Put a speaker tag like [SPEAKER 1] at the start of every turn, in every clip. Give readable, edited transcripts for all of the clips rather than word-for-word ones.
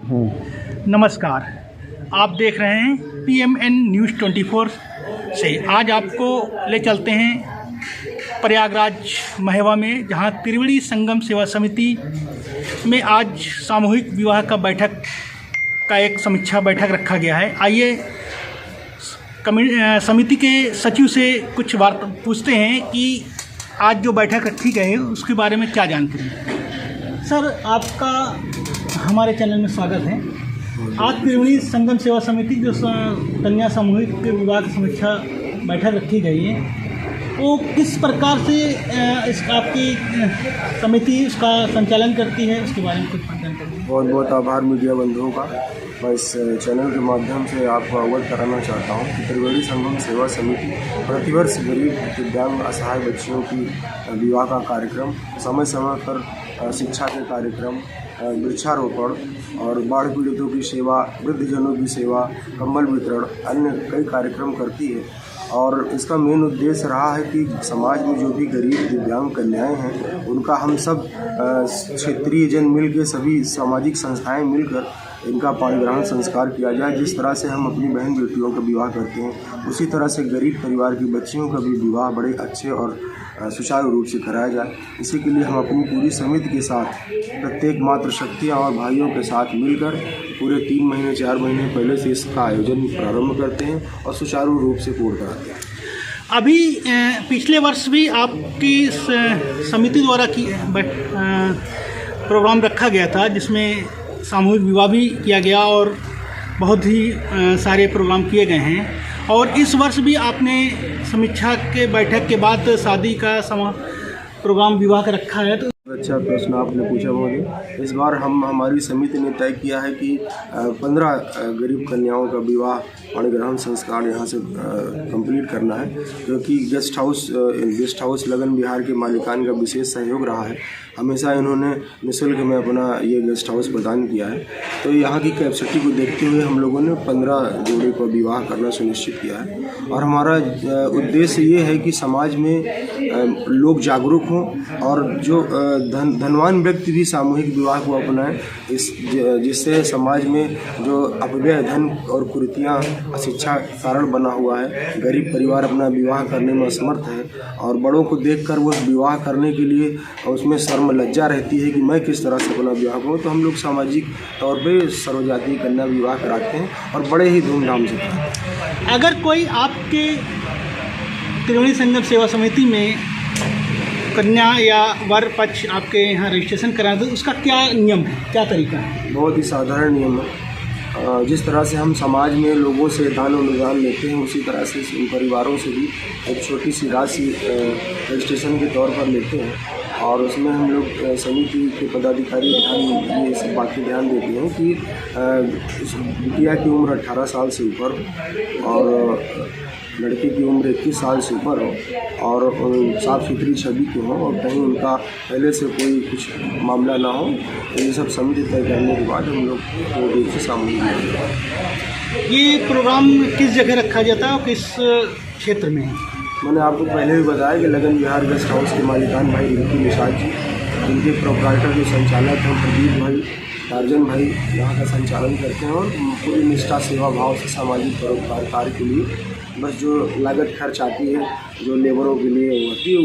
[SPEAKER 1] नमस्कार, आप देख रहे हैं PMN न्यूज़ 24 से। आज आपको ले चलते हैं प्रयागराज महवा में, जहां त्रिवेणी संगम सेवा समिति में आज सामूहिक विवाह का एक समीक्षा बैठक रखा गया है। आइए समिति के सचिव से कुछ बात पूछते हैं कि आज जो बैठक रखी गई है उसके बारे में क्या जानकारी है। सर, आपका हमारे चैनल में स्वागत है। आज त्रिवेणी संगम सेवा समिति जो कन्या सामूहिक विवाह की समीक्षा बैठक रखी गई है, वो किस प्रकार से आपकी समिति उसका संचालन करती है, उसके बारे में कुछ जानकारी।
[SPEAKER 2] बहुत बहुत आभार मीडिया बंधुओं का। मैं इस चैनल के माध्यम से आपको अवगत कराना चाहता हूँ कि त्रिवेणी संगम सेवा समिति प्रतिवर्ष गरीब दिव्यांग असहाय बच्चियों की विवाह का कार्यक्रम, समय समय पर शिक्षा के कार्यक्रम, वृक्षारोपण और बाढ़ पीड़ितों की सेवा, वृद्धजनों की सेवा, कंबल वितरण, अन्य कई कार्यक्रम करती है। और इसका मेन उद्देश्य रहा है कि समाज में जो भी गरीब दिव्यांग कन्याएं हैं, उनका हम सब क्षेत्रीय जन मिलकर, सभी सामाजिक संस्थाएं मिलकर इनका पाणिग्रहण संस्कार किया जाए। जिस तरह से हम अपनी बहन बेटियों का विवाह करते हैं, उसी तरह से गरीब परिवार की बच्चियों का भी विवाह बड़े अच्छे और सुचारू रूप से कराया जाए। इसी के लिए हम अपनी पूरी समिति के साथ प्रत्येक मातृशक्तियाँ और भाइयों के साथ मिलकर पूरे 3 महीने 4 महीने पहले से इसका आयोजन प्रारंभ करते हैं और सुचारू रूप से पूर्ण कराते हैं।
[SPEAKER 1] अभी पिछले वर्ष भी आपकी समिति द्वारा प्रोग्राम रखा गया था, जिसमें सामूहिक विवाह भी किया गया और बहुत ही सारे प्रोग्राम किए गए हैं। और इस वर्ष भी आपने समीक्षा के बैठक के बाद शादी का प्रोग्राम विवाह का रखा है। तो
[SPEAKER 2] अच्छा प्रश्न आपने पूछा मुझे। इस बार हमारी समिति ने तय किया है कि 15 गरीब कन्याओं का विवाह पाणिग्रहण संस्कार यहाँ से कंप्लीट करना है, क्योंकि गेस्ट हाउस लगन बिहार के मालिकान का विशेष सहयोग रहा है। हमेशा इन्होंने निःशुल्क में अपना ये गेस्ट हाउस प्रदान किया है। तो यहाँ की कैपेसिटी को देखते हुए हम लोगों ने 15 जोड़े को विवाह करना सुनिश्चित किया है। और हमारा उद्देश्य ये है कि समाज में लोग जागरूक हों और जो धनवान व्यक्ति भी सामूहिक विवाह को अपनाएं, जिससे समाज में जो अपव्यय धन और कुरीतियाँ अशिक्षा कारण बना हुआ है, गरीब परिवार अपना विवाह करने में असमर्थ है और बड़ों को देखकर वो विवाह करने के लिए उसमें शर्म लज्जा रहती है कि मैं किस तरह से अपना विवाह करूँ। तो हम लोग सामाजिक तौर पे सर्वजातीय कन्या विवाह कराते हैं और बड़े ही धूमधाम से कराते हैं।
[SPEAKER 1] अगर कोई आपके त्रिवेणी संगम सेवा समिति में कन्या या वर पक्ष आपके यहाँ रजिस्ट्रेशन करा, तो उसका क्या नियम है, क्या तरीका है?
[SPEAKER 2] बहुत ही साधारण नियम है। जिस तरह से हम समाज में लोगों से दान अनुदान लेते हैं, उसी तरह से इन परिवारों से भी एक छोटी सी राशि रजिस्ट्रेशन के तौर पर लेते हैं। और उसमें हम लोग समिति के पदाधिकारी ये सब बातें ध्यान देते हैं कि बिटिया की उम्र 18 साल से ऊपर और लड़के की उम्र 21 साल से ऊपर हो और साफ सुथरी छवि की हो और कहीं उनका पहले से कोई कुछ मामला ना हो। तो ये सब समिति तय करने के बाद हम लोग रूप से सामूहिक।
[SPEAKER 1] ये प्रोग्राम किस जगह रखा जाता है और किस क्षेत्र में है?
[SPEAKER 2] मैंने आपको पहले भी बताया कि लगन बिहार गेस्ट हाउस के मालिकान भाई रिंकू निषाद जी, जिनके प्रोप्राइटर जो संचालक हैं प्रदीप भाई, टार्जन भाई, यहाँ का संचालन करते हैं और पूरी निष्ठा सेवा भाव से सामाजिक परोपकार कार्य के लिए बस जो लागत खर्च आती है, जो लेबरों के लिए होती है,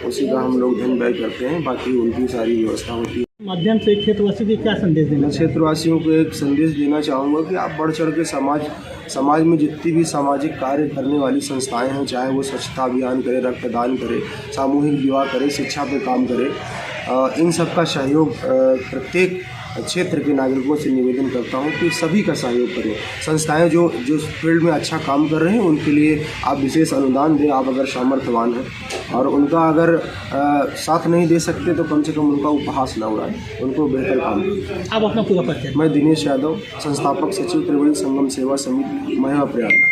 [SPEAKER 2] उसी का हम लोग धन व्यय करते हैं। बाकी उनकी सारी व्यवस्था होती है।
[SPEAKER 1] माध्यम से क्षेत्रवासियों को क्या संदेश देना?
[SPEAKER 2] क्षेत्रवासियों को एक संदेश देना चाहूँगा कि आप बढ़ चढ़ के समाज में जितनी भी सामाजिक कार्य करने वाली संस्थाएं हैं, चाहे वो स्वच्छता अभियान करे, रक्तदान करे, सामूहिक विवाह करे, शिक्षा पे काम करे, इन सब का सहयोग प्रत्येक क्षेत्र के नागरिकों से निवेदन करता हूं कि सभी का सहयोग करें। संस्थाएं जो फील्ड में अच्छा काम कर रहे हैं, उनके लिए आप विशेष अनुदान दें, आप अगर सामर्थ्यवान हैं। और उनका अगर साथ नहीं दे सकते तो कम से कम उनका उपहास न उड़ाएं, उनको बेहतर काम करें।
[SPEAKER 1] आप अपना पूरा परिचय।
[SPEAKER 2] मैं दिनेश यादव, संस्थापक सचिव त्रिवेणी संगम सेवा समिति महवा प्रयागराज।